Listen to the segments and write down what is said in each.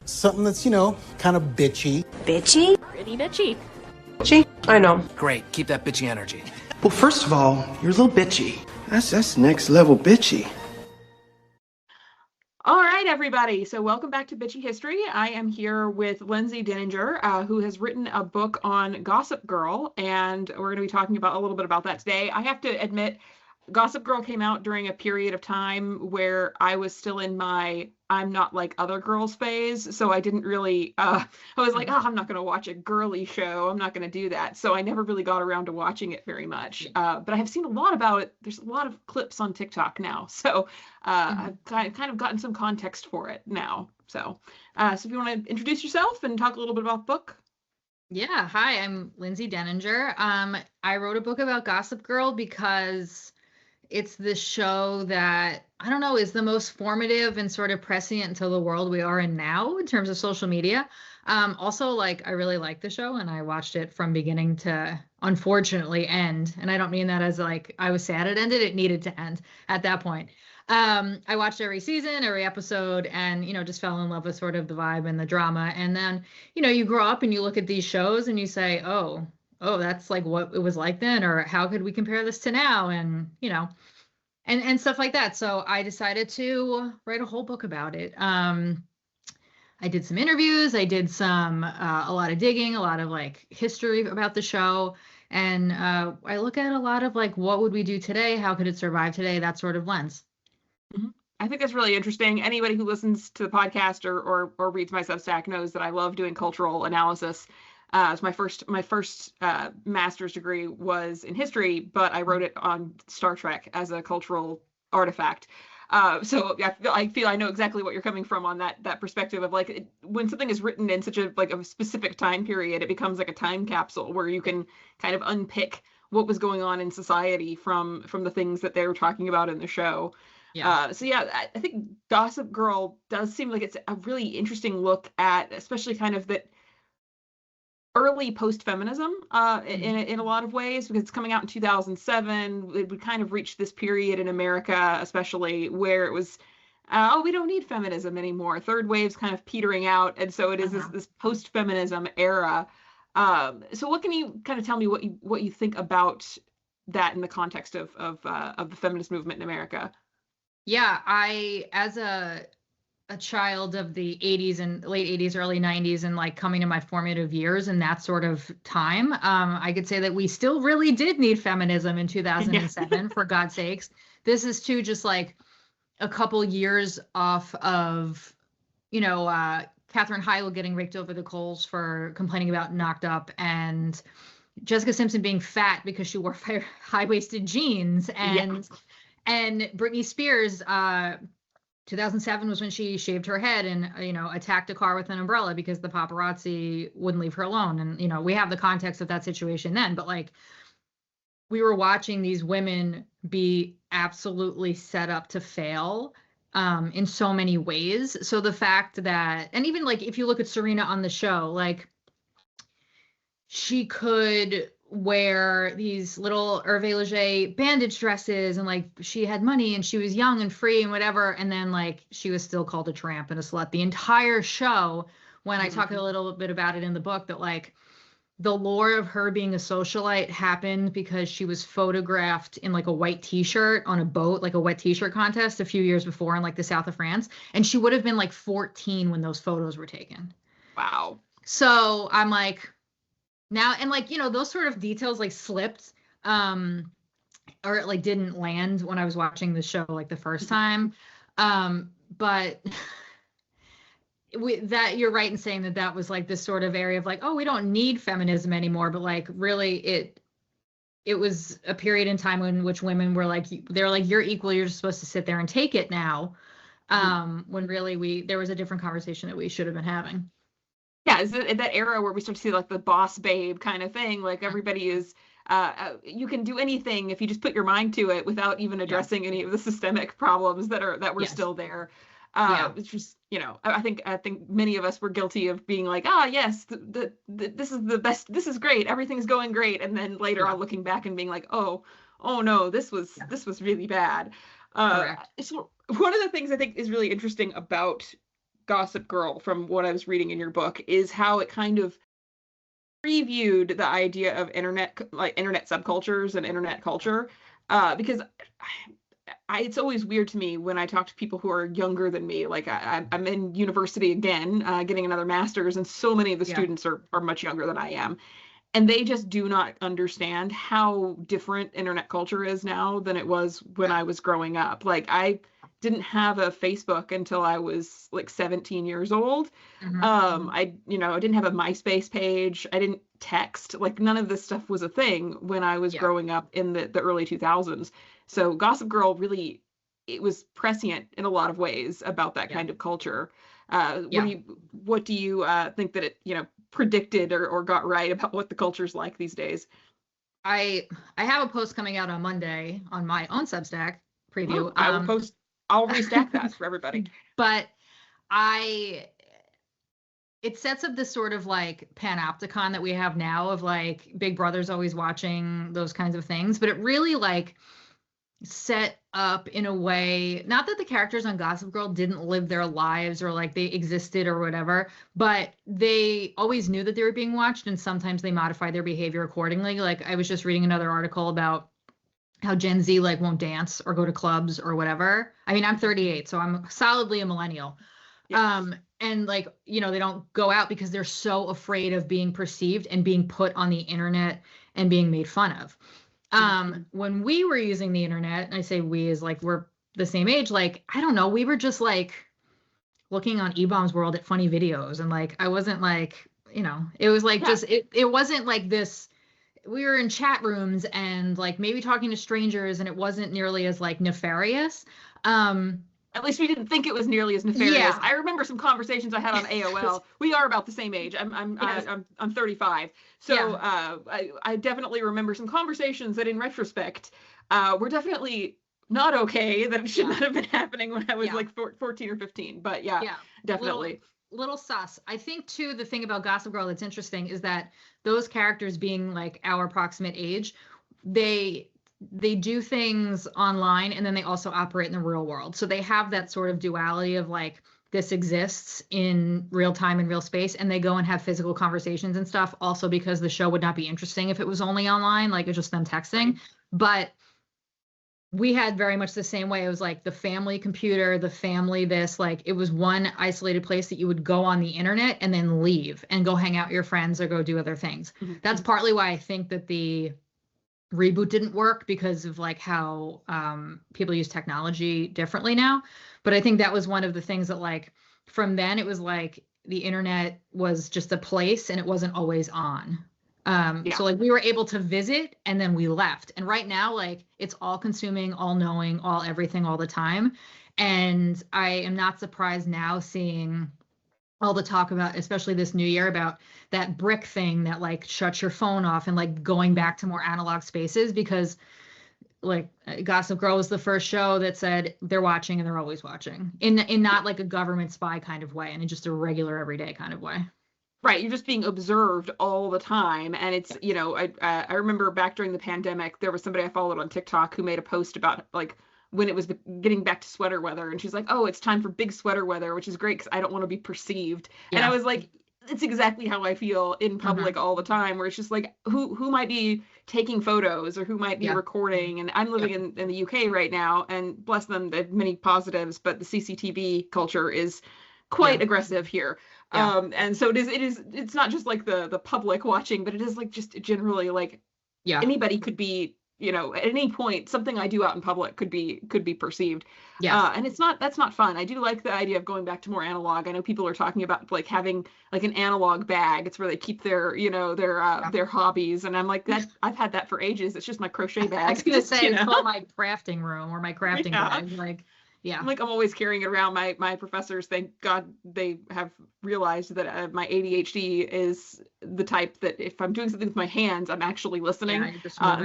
Something that's, kind of bitchy. Bitchy? Pretty bitchy. Bitchy? I know. Great, keep that bitchy energy. Well, first of all, you're a little bitchy. That's next level bitchy. All right, everybody. So welcome back to Bitchy History. I am here with Lindsay Denninger, who has written a book on Gossip Girl, and we're going to be talking about a little bit about that today. I have to admit, Gossip Girl came out during a period of time where I was still in my I'm not like other girls phase, so I didn't really, I was like, I'm not going to watch a girly show. I'm not going to do that. So I never really got around to watching it very much. But I have seen a lot about it. There's a lot of clips on TikTok now. So I've kind of gotten some context for it now. So if you want to introduce yourself and talk a little bit about the book. Yeah, hi, I'm Lindsay Denninger. I wrote a book about Gossip Girl because it's the show that, I don't know, is the most formative and sort of prescient into the world we are in now in terms of social media. Also, I really like the show, and I watched it from beginning to, unfortunately, end. And I don't mean that as I was sad it ended. It needed to end at that point. I watched every season, every episode, and, just fell in love with sort of the vibe and the drama. And then, you grow up and you look at these shows and you say, oh, that's like what it was like then, or how could we compare this to now? And, and stuff like that. So I decided to write a whole book about it. I did some interviews. I did a lot of digging, a lot of history about the show. And I look at a lot of what would we do today? How could it survive today? That sort of lens. Mm-hmm. I think that's really interesting. Anybody who listens to the podcast or reads my Substack knows that I love doing cultural analysis. So my first master's degree was in history, but I wrote it on Star Trek as a cultural artifact. So I feel I know exactly what you're coming from on that perspective of when something is written in such a specific time period, it becomes like a time capsule where you can kind of unpick what was going on in society from the things that they were talking about in the show. Yeah. I think Gossip Girl does seem like it's a really interesting look at, especially kind of that early post-feminism in a lot of ways, because it's coming out in 2007. It would kind of reach this period in America, especially where it was, we don't need feminism anymore. Third wave's kind of petering out, and so it is this post-feminism era. So what can you kind of tell me what you think about that in the context of the feminist movement in America? Yeah, I, as a child of the 80s and late 80s, early 90s, and coming to my formative years in that sort of time, I could say that we still really did need feminism in 2007, for God's sakes. This is too just a couple years off of, Katherine Heigl getting raked over the coals for complaining about Knocked Up, and Jessica Simpson being fat because she wore high-waisted jeans, and Britney Spears, 2007 was when she shaved her head and, attacked a car with an umbrella because the paparazzi wouldn't leave her alone. And, we have the context of that situation then, but we were watching these women be absolutely set up to fail in so many ways. So the fact that, and even if you look at Serena on the show, she could wear these little Hervé Leger bandage dresses, and she had money and she was young and free and whatever, and then she was still called a tramp and a slut the entire show. When I talk a little bit about it in the book, that the lore of her being a socialite happened because she was photographed in a white t-shirt on a boat, a wet t-shirt contest a few years before in the south of France, and she would have been 14 when those photos were taken. Wow. So I'm now, and those sort of details slipped or didn't land when I was watching the show the first time. But that you're right in saying that was this sort of area of we don't need feminism anymore, but really it was a period in time in which women were they're you're equal, you're just supposed to sit there and take it now. When really there was a different conversation that we should have been having. Yeah, is it that era where we start to see the boss babe kind of thing? Everybody is, you can do anything if you just put your mind to it without even addressing any of the systemic problems that were still there. It's just, I think many of us were guilty of being yes, this is the best, this is great, everything's going great, and then later on looking back and being oh no, this was really bad. So one of the things I think is really interesting about Gossip Girl, from what I was reading in your book, is how it kind of previewed the idea of internet subcultures and internet culture, because it's always weird to me when I talk to people who are younger than me. Like I'm in university again, getting another master's, and so many of the students are much younger than I am. And they just do not understand how different internet culture is now than it was when I was growing up. Like I didn't have a Facebook until I was like 17 years old. I didn't have a MySpace page. I didn't text. Like none of this stuff was a thing when I was growing up in the early 2000s. So Gossip Girl really, it was prescient in a lot of ways about that kind of culture. What do you think that it, predicted or got right about what the culture's like these days? I have a post coming out on Monday on my own Substack preview. I'll restack that for everybody. But it sets up this sort of like panopticon that we have now of like Big Brother's always watching, those kinds of things. But it really like set up in a way, not that the characters on Gossip Girl didn't live their lives or like they existed or whatever, but they always knew that they were being watched, and sometimes they modified their behavior accordingly. Like I was just reading another article about how Gen Z like won't dance or go to clubs or whatever. I mean, I'm 38, so I'm solidly a millennial. Yes. And like, they don't go out because they're so afraid of being perceived and being put on the internet and being made fun of. When we were using the internet, and I say we as like we're the same age, like, I don't know, we were just like looking on E-Bombs World at funny videos. And like, I wasn't like, it was like just, it wasn't like this, we were in chat rooms and like maybe talking to strangers, and it wasn't nearly as like nefarious. At least we didn't think it was nearly as nefarious. Yeah. I remember some conversations I had on AOL. We are about the same age. I'm 35. So I definitely remember some conversations that in retrospect were definitely not okay, that it should not have been happening when I was like 14 or 15. But definitely. Little sus. I think too, the thing about Gossip Girl that's interesting is that those characters being like our approximate age, they do things online and then they also operate in the real world. So they have that sort of duality of like, this exists in real time and real space, and they go and have physical conversations and stuff also because the show would not be interesting if it was only online, like it's just them texting. But we had very much the same way. It was like the family computer, the family this, like it was one isolated place that you would go on the internet and then leave and go hang out with your friends or go do other things. Mm-hmm. That's partly why I think that the reboot didn't work, because of like how people use technology differently now. But I think that was one of the things that like from then it was like the internet was just a place and it wasn't always on. So like we were able to visit and then we left. And right now, like it's all consuming, all knowing, all everything all the time. And I am not surprised now seeing all the talk about, especially this new year, about that brick thing that like shuts your phone off and like going back to more analog spaces, because like Gossip Girl was the first show that said they're watching and they're always watching in not like a government spy kind of way, and in just a regular everyday kind of way. Right. You're just being observed all the time. And it's, I remember back during the pandemic, there was somebody I followed on TikTok who made a post about like when it was getting back to sweater weather. And she's like, oh, it's time for big sweater weather, which is great because I don't want to be perceived. Yeah. And I was like, it's exactly how I feel in public all the time, where it's just like, who might be taking photos or who might be recording. And I'm living in the UK right now, and bless them, they have many positives, but the CCTV culture is quite aggressive here. And so it's not just like the public watching, but it is like just generally like anybody could be, at any point, something I do out in public could be perceived. And that's not fun. I do like the idea of going back to more analog. I know people are talking about like having like an analog bag. It's where they keep their, their hobbies. And I'm like, I've had that for ages. It's just my crochet bag. I was going to say, it's called my crafting room or my crafting bag. Like, I'm always carrying it around. My professors, thank God, they have realized that my ADHD is the type that if I'm doing something with my hands, I'm actually listening.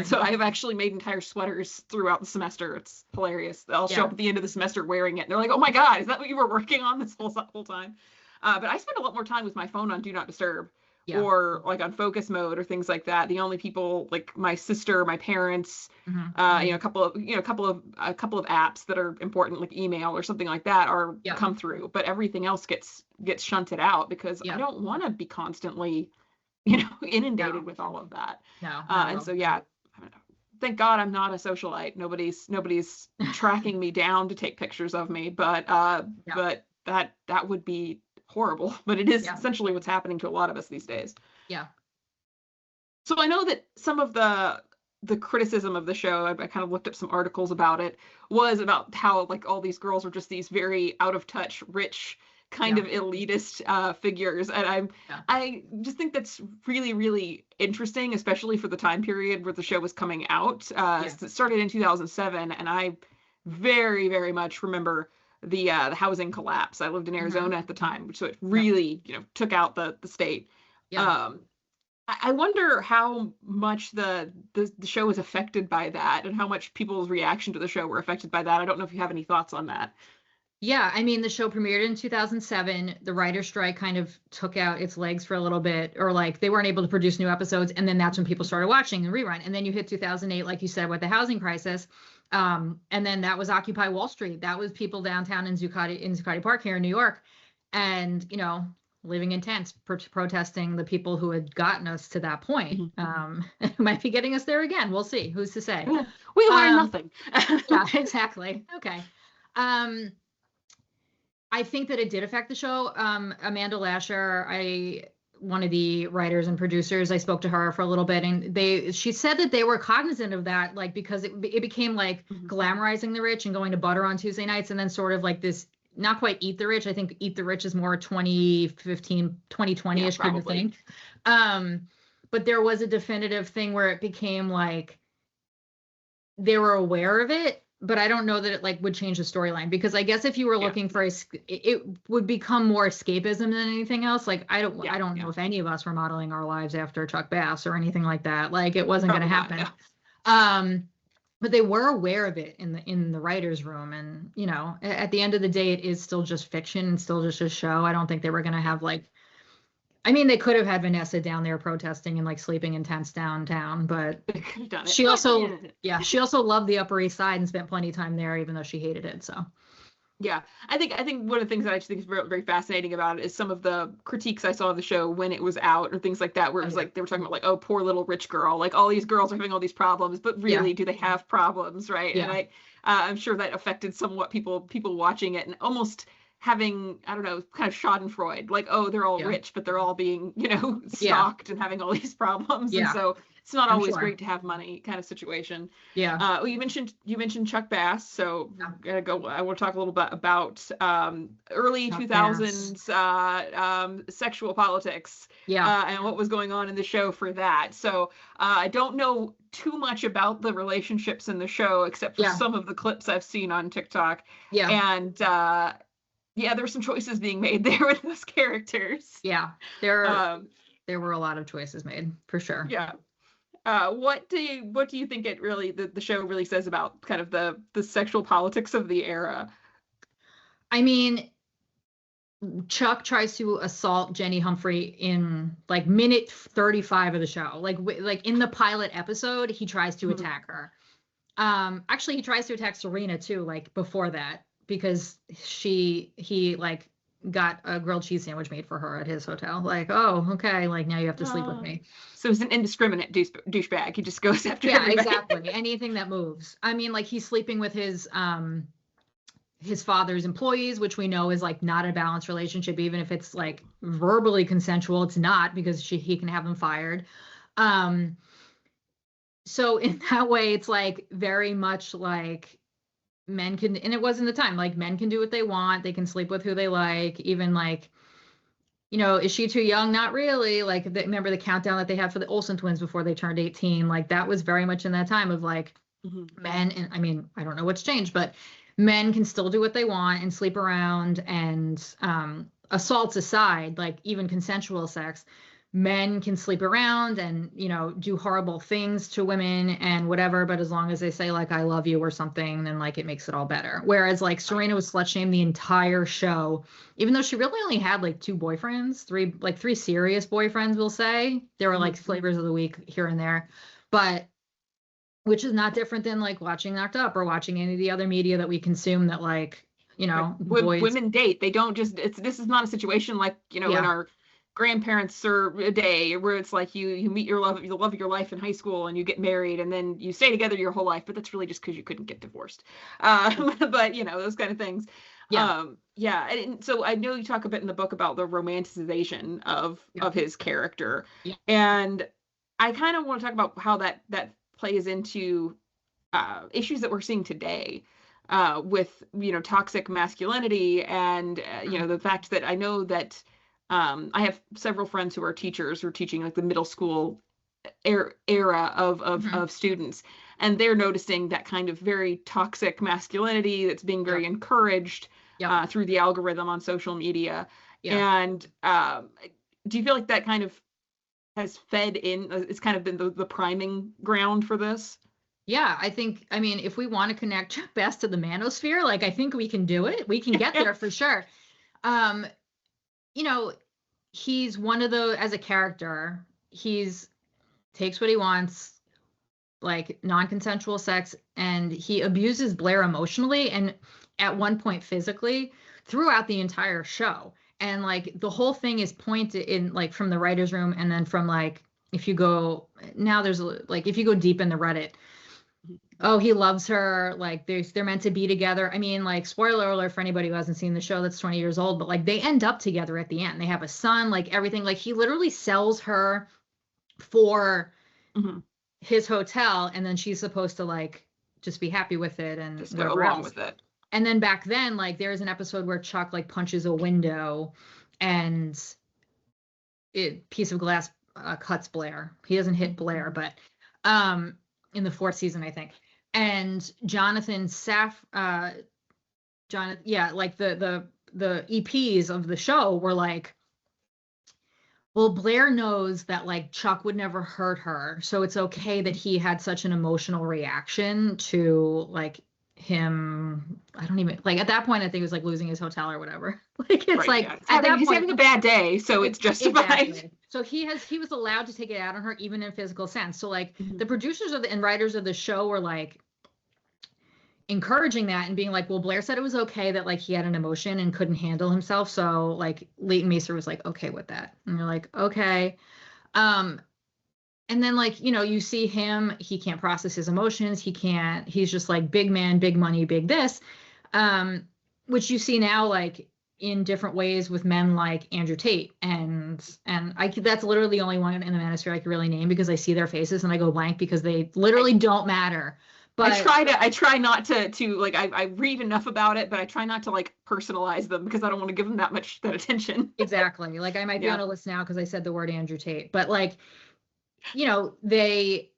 So I have actually made entire sweaters throughout the semester. It's hilarious. I'll show up at the end of the semester wearing it, and they're like, "Oh my God, is that what you were working on this whole time?" But I spend a lot more time with my phone on Do Not Disturb, Yeah. or like on focus mode or things like that. The only people like my sister, my parents, Mhm. you know, a couple of apps that are important, like email or something like that, are Yeah. come through, but everything else gets shunted out because I Yeah. don't want to be constantly, you know, inundated No. with all of that. No, not at And all. so yeah, thank God I'm not a socialite. Nobody's tracking me down to take pictures of me, but that would be horrible. But it is Yeah. essentially what's happening to a lot of us these days. Yeah. So I know that some of the criticism of the show, I kind of looked up some articles about it, was about how like all these girls are just these very out of touch, rich, kind Yeah. of elitist figures, and I just think that's really, really interesting, especially for the time period where the show was coming out. It started in 2007, and I very, very much remember the housing collapse. I lived in Arizona at the time, so it really, you know, took out the state. Yeah. I wonder how much the show was affected by that, and how much people's reaction to the show were affected by that. I don't know if you have any thoughts on that. Yeah, I mean, the show premiered in 2007. The writer's strike kind of took out its legs for a little bit, or like they weren't able to produce new episodes. And then that's when people started watching and rerun. And then you hit 2008, like you said, with the housing crisis. And then that was Occupy Wall Street. That was people downtown in Zuccotti Park here in New York. And, you know, living in tents, protesting the people who had gotten us to that point. Might be getting us there again. We'll see. Who's to say? We learned nothing. Yeah, exactly. Okay. I think that it did affect the show. Amanda Lasher, one of the writers and producers, I spoke to her for a little bit, and she said that they were cognizant of that, like because it became like glamorizing the rich and going to Butter on Tuesday nights, and then sort of like this, not quite Eat the Rich. I think Eat the Rich is more 2015, 2020-ish kind of thing. But there was a definitive thing where it became like they were aware of it, but I don't know that it like would change the storyline, because I guess if you were looking for it would become more escapism than anything else. Like I don't know if any of us were modeling our lives after Chuck Bass or anything like that. Like it wasn't going to happen. No. But they were aware of it in the writer's room, and you know, at the end of the day, it is still just fiction and still just a show. I don't think they were going to have like, I mean, they could have had Vanessa down there protesting and like sleeping in tents downtown, but she also loved the Upper East Side and spent plenty of time there, even though she hated it. So yeah, I think one of the things that I just think is very, very fascinating about it is some of the critiques I saw of the show when it was out, or things like that, where it was like they were talking about like, oh, poor little rich girl, like all these girls are having all these problems, but really, do they have problems, right? Yeah. And I'm sure that affected somewhat people watching it, and almost having, I don't know, kind of Schadenfreude, like, oh, they're all rich, but they're all being, you know, stalked and having all these problems, and so it's not always great to have money, kind of situation. Well, you mentioned Chuck Bass, so I'm gonna go. I want to talk a little bit about early Chuck 2000s sexual politics, and what was going on in the show for that. So I don't know too much about the relationships in the show, except for some of the clips I've seen on TikTok. And there's some choices being made there with those characters. There were a lot of choices made, for sure. What do you think it really the show really says about kind of the sexual politics of the era? I mean, Chuck tries to assault Jenny Humphrey in like minute 35 of the show. Like in the pilot episode, he tries to attack her. Actually, he tries to attack Serena too, like before that, because he like got a grilled cheese sandwich made for her at his hotel. Like, oh, okay, like now you have to sleep with me. So he's an indiscriminate douchebag. He just goes after everybody. Exactly. Anything that moves. I mean, like he's sleeping with his father's employees, which we know is like not a balanced relationship, even if it's like verbally consensual. It's not, because he can have them fired. So in that way, it's like very much like men can, and it was in the time, like men can do what they want. They can sleep with who they like, even like, you know, is she too young? Not really. Like, remember the countdown that they had for the Olsen twins before they turned 18? Like that was very much in that time of like men. And I mean, I don't know what's changed, but men can still do what they want and sleep around, and assaults aside, like even consensual sex, men can sleep around and, you know, do horrible things to women and whatever, but as long as they say like I love you or something, then like it makes it all better. Whereas like Serena was slut shamed the entire show, even though she really only had like 2 boyfriends, three serious boyfriends, we'll say. There were like flavors of the week here and there, but which is not different than like watching Knocked Up or watching any of the other media that we consume that like, you know, boys. Women date. They don't just, this is not a situation like, you know, in our grandparents' day where it's like you meet the love of your life in high school and you get married and then you stay together your whole life, but that's really just because you couldn't get divorced. But you know, those kind of things. And so I know you talk a bit in the book about the romanticization of his character. And I kind of want to talk about how that plays into issues that we're seeing today with, you know, toxic masculinity and, you know, the fact that I know that I have several friends who are teachers who are teaching like the middle school era of students, and they're noticing that kind of very toxic masculinity that's being very encouraged through the algorithm on social media. And do you feel like that kind of has fed in, it's kind of been the priming ground for this? Yeah, I mean, if we want to connect Chuck Bass to the manosphere, like I think we can do it. We can get there for sure. You know, he's one of the, as a character, he's takes what he wants, like non-consensual sex, and he abuses Blair emotionally and at one point physically throughout the entire show. And like the whole thing is pointed in like from the writer's room, and then from like if you go now there's like if you go deep in the Reddit, oh, he loves her, like they're meant to be together. I mean, like spoiler alert for anybody who hasn't seen the show that's 20 years old, but like they end up together at the end. They have a son, like everything. Like he literally sells her for his hotel, and then she's supposed to like just be happy with it and just go along with it. And then back then, like there's an episode where Chuck like punches a window and piece of glass cuts Blair. He doesn't hit Blair, but in the 4th season, I think. And Jonathan, like the EPs of the show were like, well, Blair knows that like Chuck would never hurt her, so it's okay that he had such an emotional reaction to like him. I don't even like at that point I think it was like losing his hotel or whatever. Like it's he's having a bad day, so it's justified. Exactly. So he was allowed to take it out on her even in physical sense. So like the producers and writers of the show were like encouraging that and being like, well, Blair said it was okay that like he had an emotion and couldn't handle himself, so like Leighton Meester was like okay with that, and you're like okay. And then like, you know, you see him, he can't process his emotions. He's just like big man, big money, big this, which you see now like in different ways with men like Andrew Tate. And that's literally the only one in the manosphere I can really name because I see their faces and I go blank because they literally don't matter. But I try not to like, I read enough about it, but I try not to like personalize them because I don't want to give them that attention. Exactly. Like I might be on a list now because I said the word Andrew Tate, but like, you know, they,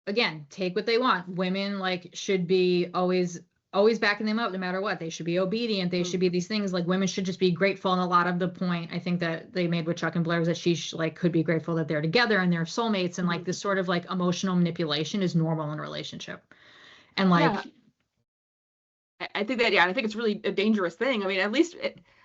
again, take what they want. Women like should be always backing them up no matter what. They should be obedient. They should be these things. Like women should just be grateful. And a lot of the point I think that they made with Chuck and Blair is that she like could be grateful that they're together and they're soulmates. And like this sort of like emotional manipulation is normal in a relationship. And like, I think that, I think it's really a dangerous thing. I mean,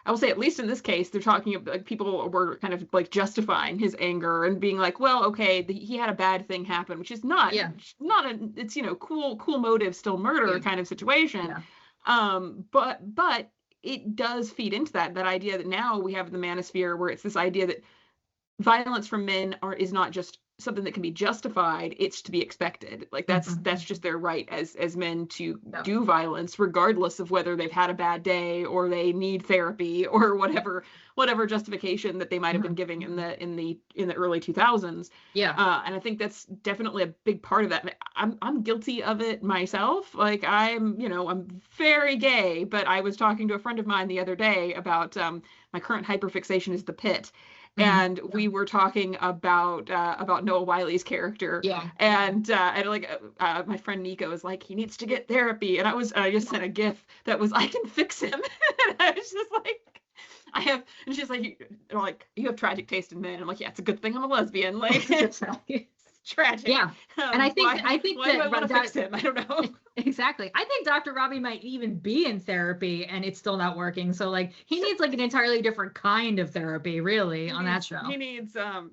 I will say, at least in this case, they're talking about like people were kind of like justifying his anger and being like, well, okay, he had a bad thing happen, which is not it's, you know, cool motive, still murder kind of situation. But it does feed into that idea that now we have the manosphere where it's this idea that violence from men is not just something that can be justified, it's to be expected. Like that's just their right as men to do violence, regardless of whether they've had a bad day or they need therapy or whatever justification that they might have been giving in the early 2000s. And I think that's definitely a big part of that. I'm guilty of it myself. Like I'm very gay, but I was talking to a friend of mine the other day about my current hyperfixation is the pit. And we were talking about Noah Wiley's character, and like my friend Nico was like, he needs to get therapy, and I just sent a GIF that was, I can fix him, and I was just like, I and she's like, you have tragic taste in men. I'm like, yeah, it's a good thing I'm a lesbian. Like, it's tragic. Yeah. And I think why do I want to fix him? I don't know. Exactly. I think Dr. Robbie might even be in therapy and it's still not working. So like he needs like an entirely different kind of therapy, really, on that show. He needs the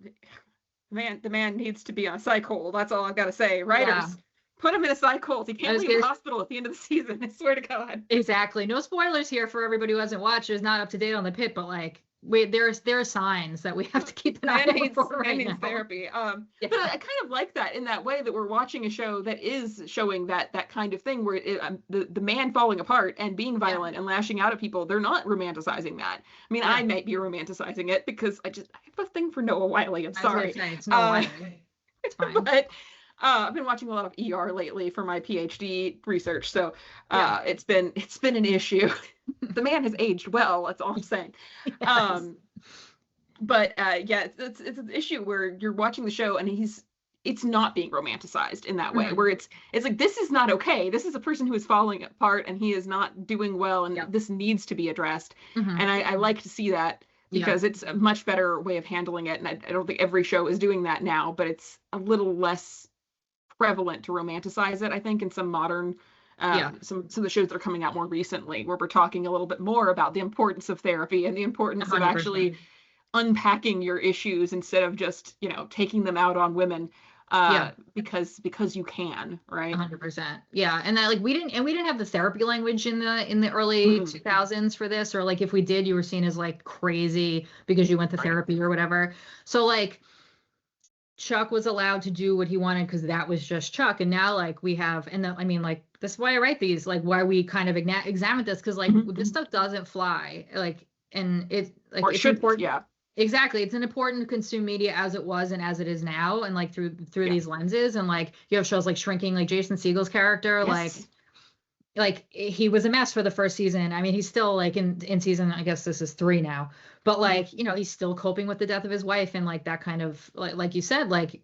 man needs to be on a psych hold. That's all I've got to say. Writers, put him in a psych hold. He can't leave the hospital at the end of the season. I swear to God. Exactly. No spoilers here for everybody who hasn't watched. Is not up to date on the pit, but like there are signs that we have to keep an eye out for right now. Therapy. But I kind of like that in that way that we're watching a show that is showing that kind of thing where the man falling apart and being violent and lashing out at people. They're not romanticizing that. I mean, I might be romanticizing it because I have a thing for Noah Wyle. I'm sorry. It's Noah Wyle. It's fine. But I've been watching a lot of ER lately for my PhD research, so it's been an issue. The man has aged well. That's all I'm saying. Yes. But it's an issue where you're watching the show and it's not being romanticized in that way, where it's like, this is not okay. This is a person who is falling apart and he is not doing well, and this needs to be addressed. And I like to see that because it's a much better way of handling it. And I don't think every show is doing that now, but it's a little less prevalent to romanticize it, I think, in some modern some of the shows that are coming out more recently, where we're talking a little bit more about the importance of therapy and the importance 100%. Of actually unpacking your issues instead of just taking them out on women because you can, right? 100%. Yeah. And that we didn't have the therapy language in the early 2000s for this, or like if we did, you were seen as like crazy because you went to therapy or whatever. So like Chuck was allowed to do what he wanted because that was just Chuck. And now like we have, and I mean, like, this is why I write these, like why we kind of examine this, because like this stuff doesn't fly, like, and it's like it's important. Exactly. It's important to consume media as it was and as it is now, and like through these lenses. And like you have shows like Shrinking, like Jason Segel's character, like he was a mess for the first season. I mean, he's still like in season, I guess this is 3 now, but like, he's still coping with the death of his wife, and like that kind of like you said, like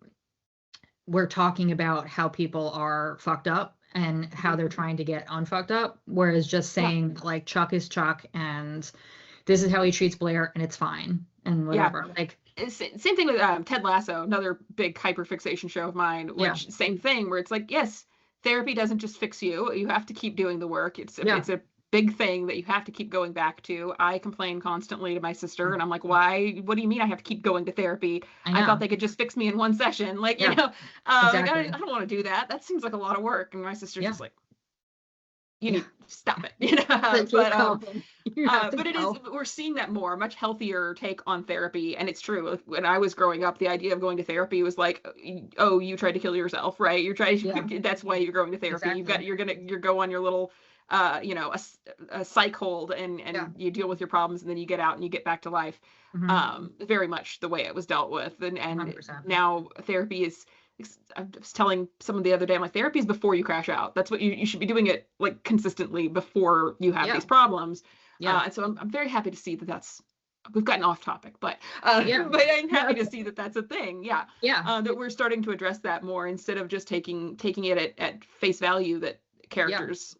we're talking about how people are fucked up and how they're trying to get unfucked up. Whereas just saying like Chuck is Chuck and this is how he treats Blair and it's fine and whatever. Like same thing with Ted Lasso, another big hyperfixation show of mine, which same thing, where it's like, yes, therapy doesn't just fix you. You have to keep doing the work. It's a big thing that you have to keep going back to. I complain constantly to my sister, and I'm like, why? What do you mean I have to keep going to therapy? I thought they could just fix me in one session. Like, exactly. Like, I don't want to do that. That seems like a lot of work. And my sister's just like, you need to stop it. But it is, we're seeing that more, a much healthier take on therapy. And it's true. When I was growing up, the idea of going to therapy was like, oh, you tried to kill yourself, right? You're trying. That's why you're going to therapy. Exactly. You go on your little a psych hold and you deal with your problems, and then you get out and you get back to life. Very much the way it was dealt with. And 100%. Now therapy is, I was telling someone the other day, I'm like, therapy is before you crash out. That's what you should be doing it like consistently before you have these problems. And so I'm very happy to see that's, we've gotten off topic, but but I'm happy to see that's a thing. That we're starting to address that more, instead of just taking it at face value that characters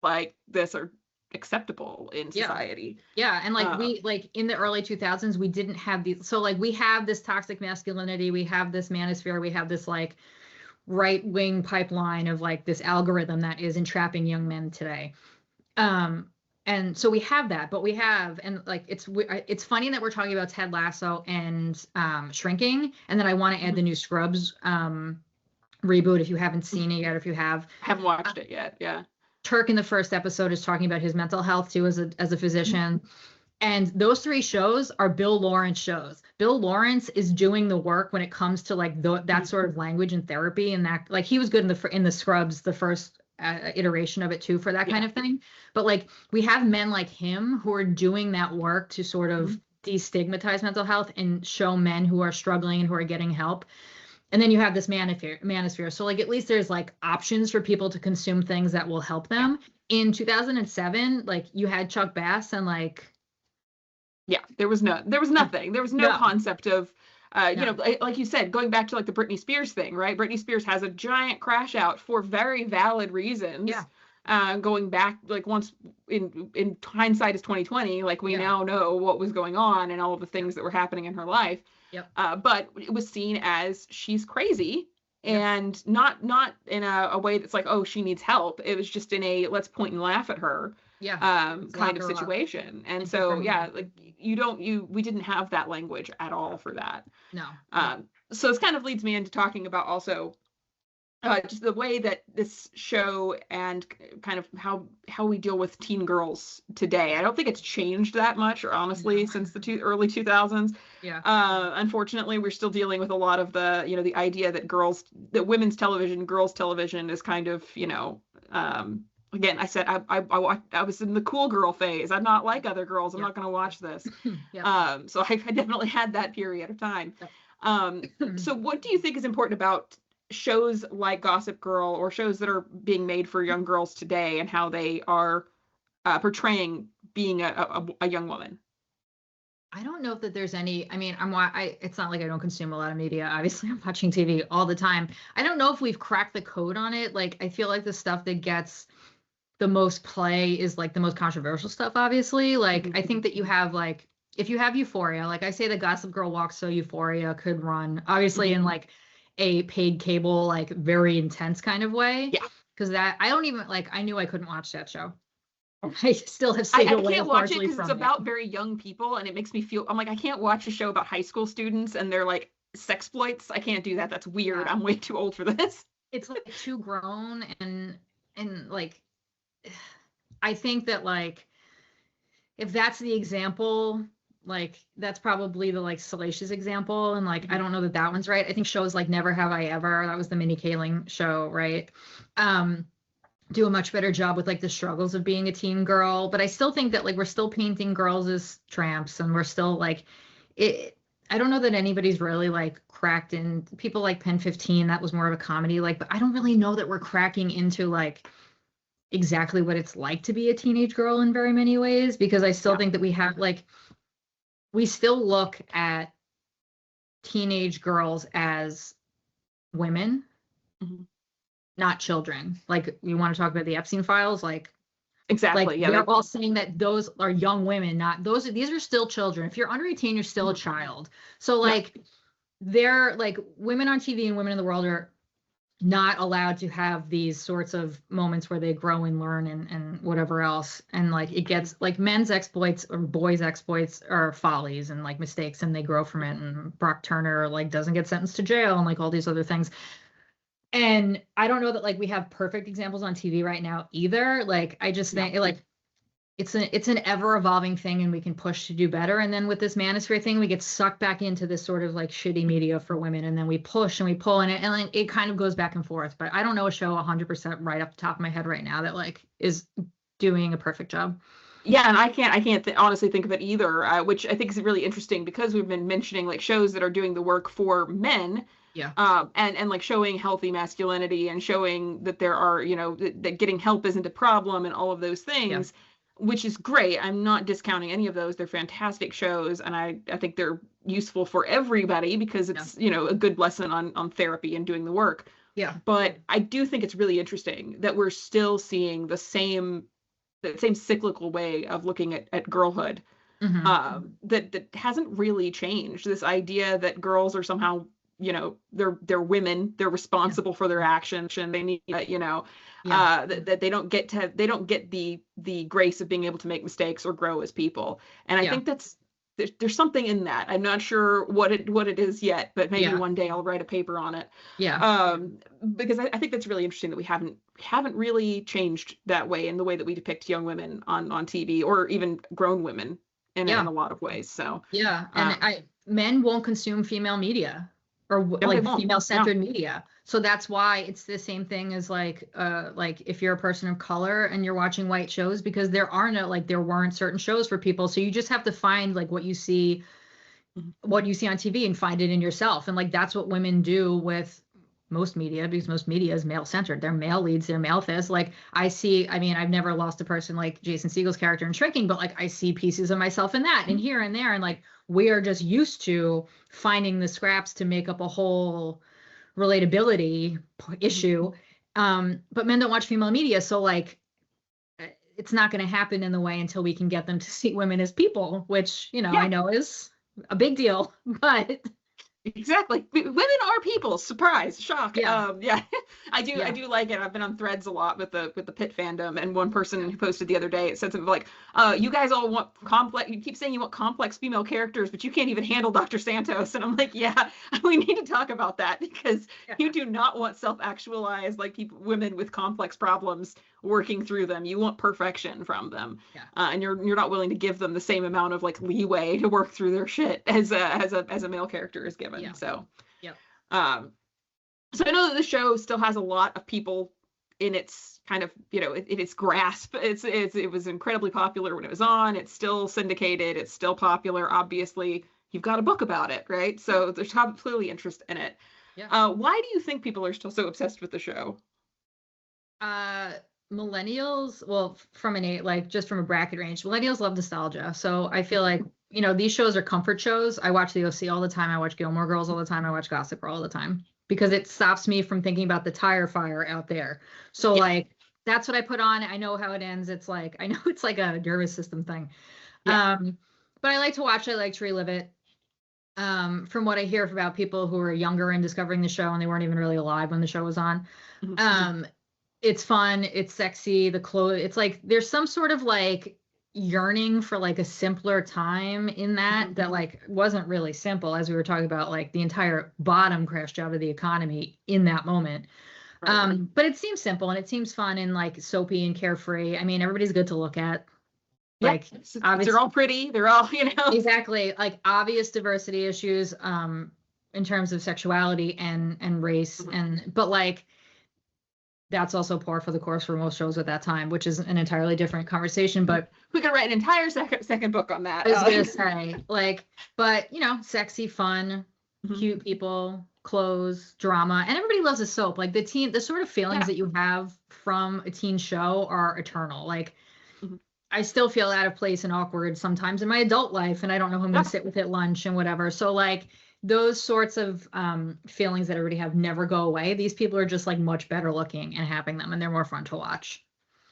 like this are acceptable in society. And like we, like in the early 2000s, we didn't have these. So like we have this toxic masculinity, we have this manosphere, we have this like right-wing pipeline of like this algorithm that is entrapping young men today. And so we have that, but we have, and like it's funny that we're talking about Ted Lasso and Shrinking, and then I want to add the new Scrubs reboot if you haven't seen it yet. If you haven't watched it yet, Turk in the first episode is talking about his mental health too as a physician. And those 3 shows are Bill Lawrence shows. Bill Lawrence is doing the work when it comes to like that sort of language and therapy, and that like he was good in the Scrubs, the first iteration of it too, for that kind of thing. But like we have men like him who are doing that work to sort of destigmatize mental health and show men who are struggling and who are getting help. And then you have this manosphere. So like at least there's like options for people to consume things that will help them. In 2007, like you had Chuck Bass and like there was nothing. There was no concept of like you said, going back to like the Britney Spears thing, right? Britney Spears has a giant crash out for very valid reasons. going back, like, once in hindsight is 2020, like, we Yeah. now know what was going on and all of the things that were happening in her life. Yep. But it was seen as she's crazy, Yep. and not in a way that's like, oh, she needs help. It was just in a let's point and laugh at her Yeah. kind of her up situation. And and so, confirm yeah, her. like, we didn't have that language at all for that. No. So this kind of leads me into talking about also just the way that this show and kind of how we deal with teen girls today. I don't think it's changed that much, or honestly, No. since the early 2000s. Yeah. Unfortunately, we're still dealing with a lot of the, you know, the idea that women's television, girls' television is kind of, you know, again, I said I was in the cool girl phase. I'm not like other girls. I'm Yeah. not going to watch this. Yeah. So I definitely had that period of time. Yep. So what do you think is important about shows like Gossip Girl, or shows that are being made for young girls today, and how they are portraying being a young woman? I don't know if there's any, I mean, it's not like I don't consume a lot of media. Obviously, I'm watching TV all the time. I don't know if we've cracked the code on it. Like, I feel like the stuff that gets the most play is like the most controversial stuff, obviously. Like, I think that you have, like, if you have Euphoria, like I say, the Gossip Girl walks, so Euphoria could run, obviously, in like a paid cable, like very intense kind of way. Yeah. Because that, I don't even, like, I knew I couldn't watch that show. I still have stayed I away can't watch it largely because from it's about very young people, and it makes me feel, I'm like, I can't watch a show about high school students and they're like sexploits. I can't do that. That's weird. Yeah. I'm way too old for this. It's like too grown, and like, I think that, like, if that's the example, like, that's probably the, like, salacious example, and like I don't know that that one's right. I think shows like Never Have I Ever, that was the Minnie Kaling show, right, do a much better job with like the struggles of being a teen girl. But I still think that, like, we're still painting girls as tramps, and we're still like it. I don't know that anybody's really like cracked in. People like Pen 15, that was more of a comedy, like, but I don't really know that we're cracking into like exactly what it's like to be a teenage girl in very many ways, because I still think that we have, like, we still look at teenage girls as women, not children. Like, you want to talk about the Epstein files, like, Exactly. like, Yeah. they're all saying that those are young women, not those. These are still children. If you're under 18, you're still a child. So, like, they're like, women on TV and women in the world are not allowed to have these sorts of moments where they grow and learn and whatever else. And like, it gets like men's exploits or boys' exploits are follies and like mistakes, and they grow from it. And Brock Turner like doesn't get sentenced to jail, and like all these other things. And I don't know that like we have perfect examples on TV right now either. Like, I just think like it's an ever evolving thing, and we can push to do better. And then with this manosphere thing, we get sucked back into this sort of like shitty media for women, and then we push and we pull in it, and like, it kind of goes back and forth. But I don't know a show 100% right off the top of my head right now that like is doing a perfect job. Yeah, and I can't honestly think of it either, which I think is really interesting, because we've been mentioning like shows that are doing the work for men. Yeah. And like showing healthy masculinity, and showing that there are, you know, that getting help isn't a problem, and all of those things. Yeah. Which is great. I'm not discounting any of those. They're fantastic shows, and I think they're useful for everybody, because it's, you know, a good lesson on therapy and doing the work. Yeah. But I do think it's really interesting that we're still seeing the same cyclical way of looking at girlhood, that hasn't really changed. This idea that girls are somehow, you know, they're women, they're responsible for their actions, and they need, you know, that they don't get the grace of being able to make mistakes or grow as people. And I think there's something in that. I'm not sure what it is yet, but maybe one day I'll write a paper on it. Yeah. Because I think that's really interesting that we haven't really changed that way, in the way that we depict young women on TV, or even grown women in a lot of ways. So and men won't consume female media, or like female-centered media. So that's why it's the same thing as like if you're a person of color and you're watching white shows, because there weren't certain shows for people. So you just have to find like what you see on TV and find it in yourself. And like, that's what women do with most media, because most media is male-centered. They're male leads, they're male this. Like, I've never lost a person like Jason Segel's character in Shrinking, but like, I see pieces of myself in that, and here and there. And like, we are just used to finding the scraps to make up a whole relatability issue. But men don't watch female media. So like, it's not going to happen in the way until we can get them to see women as people, which, you know, Yeah. I know is a big deal, but Exactly. Women are people. Surprise, shock. Yeah. Yeah. I Yeah. do like it. I've been on threads a lot with the Pit fandom, and one person who posted the other day, it said something like, you guys all want complex, you keep saying you want complex female characters, but you can't even handle Dr. Santos. And I'm like, yeah, we need to talk about that, because you do not want self-actualized, like, people, women with complex problems working through them. You want perfection from them. Yeah. And you're not willing to give them the same amount of, like, leeway to work through their shit as a male character is given. Yeah. So, Yep. So I know that the show still has a lot of people in its kind of, you know, in its grasp. It was incredibly popular when it was on. It's still syndicated. It's still popular. Obviously, you've got a book about it, right? So there's clearly interest in it. Yeah. Why do you think people are still so obsessed with the show? Millennials, well, just from a bracket range, millennials love nostalgia. So I feel like, you know, these shows are comfort shows. I watch the OC all the time. I watch Gilmore Girls all the time. I watch Gossip Girl all the time, because it stops me from thinking about the tire fire out there. So like, that's what I put on. I know how it ends. It's like, I know it's like a nervous system thing. Yeah. But I like to watch it. I like to relive it. From what I hear about people who are younger and discovering the show, and they weren't even really alive when the show was on. It's fun, it's sexy, the clothes, it's like there's some sort of like yearning for like a simpler time in that like wasn't really simple, as we were talking about, like the entire bottom crashed out of the economy in that moment. Right. But it seems simple and it seems fun and like soapy and carefree. I mean, everybody's good to look at. Like, they're all pretty, they're all, you know. Exactly, like obvious diversity issues in terms of sexuality and race, but like that's also par for the course for most shows at that time, which is an entirely different conversation. But we could write an entire second book on that. I was gonna say, like, but you know, sexy, fun, cute people, clothes, drama, and everybody loves a soap. Like the sort of feelings that you have from a teen show are eternal. Like, I still feel out of place and awkward sometimes in my adult life, and I don't know who I'm gonna sit with at lunch and whatever. So like, those sorts of feelings that everybody have never go away. These people are just like much better looking and having them, and they're more fun to watch.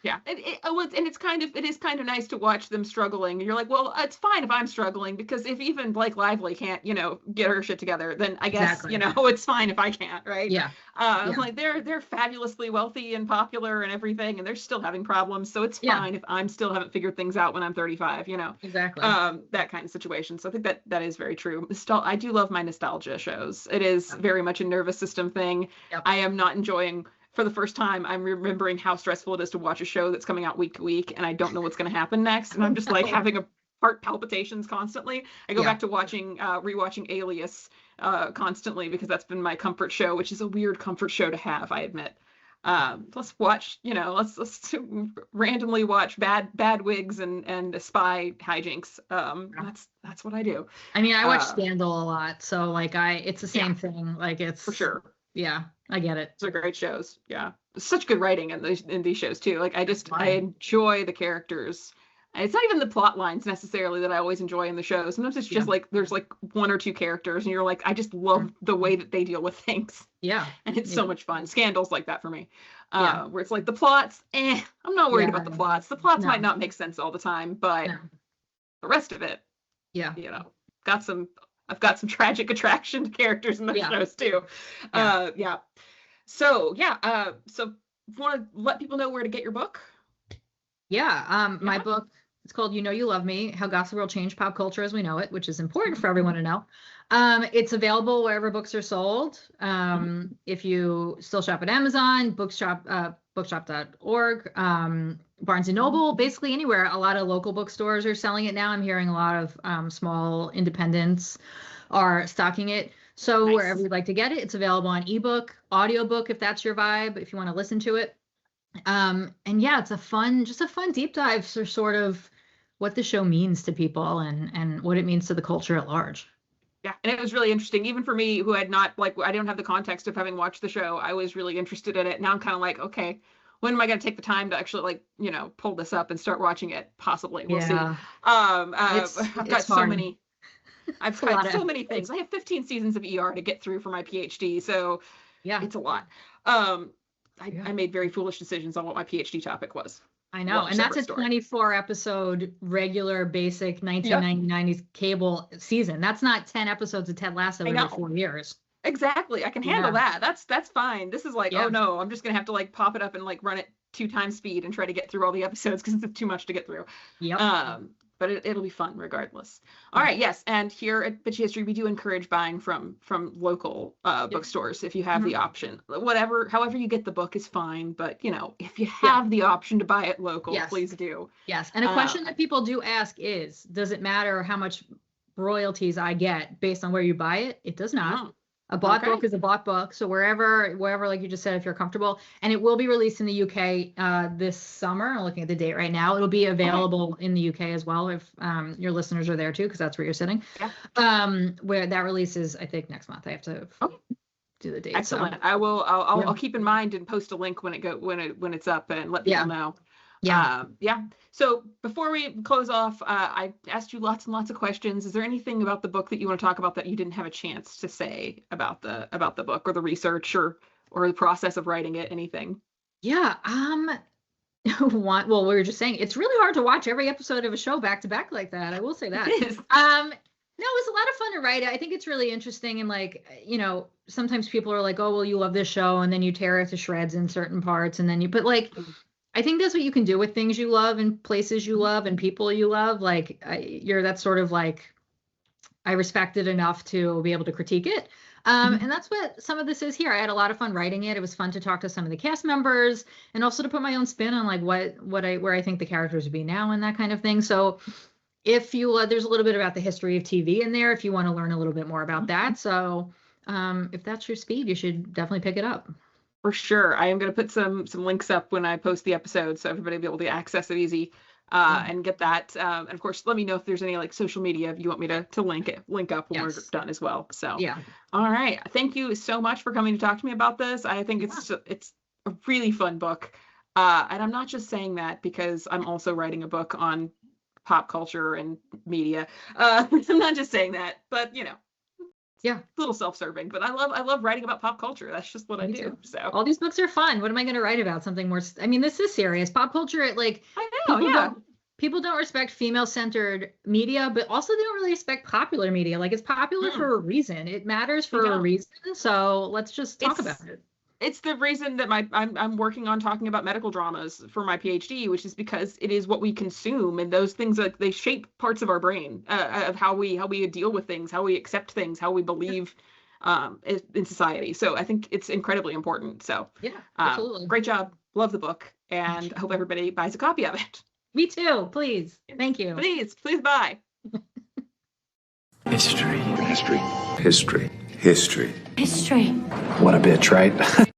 Yeah, and it is kind of nice to watch them struggling. And you're like, well, it's fine if I'm struggling, because if even Blake Lively can't, you know, get her shit together, then I guess, you know, it's fine if I can't, right? Yeah. Like they're fabulously wealthy and popular and everything, and they're still having problems. So it's fine if I'm still haven't figured things out when I'm 35, you know. Exactly. That kind of situation. So I think that is very true. I do love my nostalgia shows. It is very much a nervous system thing. Yep. I am not enjoying. For the first time, I'm remembering how stressful it is to watch a show that's coming out week to week, and I don't know what's going to happen next, and I'm just like having a heart palpitations constantly. I go back to rewatching Alias constantly, because that's been my comfort show, which is a weird comfort show to have, I admit. Let's watch, you know, let's randomly watch bad wigs and spy hijinks. That's what I do. I mean, I watch Scandal a lot, so like it's the same thing. Like it's for sure. Yeah, I get it. Those are great shows. Yeah, such good writing in these shows too. Like I enjoy the characters. It's not even the plot lines necessarily that I always enjoy in the show. Sometimes it's just like there's like one or two characters, and you're like, I just love the way that they deal with things. Yeah, and it's so much fun. Scandal's like that for me, where it's like the plots. I'm not worried about the plots. The plots might not make sense all the time, but the rest of it, you know, I've got some tragic attraction to characters in the shows too. So want to let people know where to get your book? My book, it's called You Know You Love Me, How Gossip Girl Changed Pop Culture as We Know It, which is important for everyone to know. It's available wherever books are sold. If you still shop at Amazon, bookshop.org, Barnes & Noble, basically anywhere. A lot of local bookstores are selling it now. I'm hearing a lot of small independents are stocking it. So wherever you'd like to get it, it's available on ebook, audiobook, if that's your vibe, if you want to listen to it. And it's a fun deep dive for sort of what the show means to people and what it means to the culture at large. Yeah, and it was really interesting, even for me, who had not, like, I don't have the context of having watched the show. I was really interested in it. Now I'm kind of like, okay, when am I going to take the time to actually, like, you know, pull this up and start watching it? Possibly, we'll see. I've got so many. I've got so many things. I have 15 seasons of ER to get through for my PhD, so it's a lot. I made very foolish decisions on what my PhD topic was. I know. And that's a 24 episode regular basic 1990s cable season. That's not 10 episodes of Ted Lasso every 4 years. Exactly. I can handle that. That's fine. This is like, oh no, I'm just gonna have to like pop it up and like run it 2 times speed and try to get through all the episodes because it's too much to get through. Yep. But it'll be fun regardless. All right, yes. And here at Bitchy History, we do encourage buying from local bookstores if you have the option. However you get the book is fine. But, you know, if you have the option to buy it local, please do. Yes. And a question that people do ask is, does it matter how much royalties I get based on where you buy it? It does not. Oh. A bought book is a bought book. So wherever, like you just said, if you're comfortable, and it will be released in the UK this summer. I'm looking at the date right now. It'll be available in the UK as well if your listeners are there too, because that's where you're sitting. Yeah. Where that releases, I think, next month. I have to do the date. Excellent. So. I'll keep in mind and post a link when it's up and let people know. So before we close off, I asked you lots and lots of questions. Is there anything about the book that you want to talk about that you didn't have a chance to say about the book or the research or the process of writing it? Anything? Yeah. Well, we were just saying it's really hard to watch every episode of a show back to back like that. I will say that. It is. No, it was a lot of fun to write. I think it's really interesting. And like, you know, sometimes people are like, oh, well, you love this show. And then you tear it to shreds in certain parts. And then but like, I think that's what you can do with things you love and places you love and people you love. Like that's sort of like, I respect it enough to be able to critique it. And that's what some of this is here. I had a lot of fun writing it. It was fun to talk to some of the cast members and also to put my own spin on like where I think the characters would be now and that kind of thing. So if you, there's a little bit about the history of TV in there, if you want to learn a little bit more about that. So if that's your speed, you should definitely pick it up. For sure. I am going to put some links up when I post the episode so everybody will be able to access it easy and get that. And of course, let me know if there's any like social media if you want me to link up when we're done as well. So all right. Thank you so much for coming to talk to me about this. I think it's a really fun book. And I'm not just saying that because I'm also writing a book on pop culture and media. I'm not just saying that, but you know. Yeah, a little self-serving, but I love writing about pop culture. That's just what I do. Too. So all these books are fun. What am I going to write about? Something more? I mean, this is serious. Pop culture, like I know. People don't respect female-centered media, but also they don't really respect popular media. Like it's popular for a reason. It matters for a reason. So let's just talk about it. It's the reason that I'm working on talking about medical dramas for my PhD, which is because it is what we consume, and those things they shape parts of our brain of how we deal with things, how we accept things, how we believe in society. So I think it's incredibly important. So absolutely, great job, love the book, and I hope everybody buys a copy of it. Me too, please. Thank you. Please buy. History. History. History. History. History. What a bitch, right?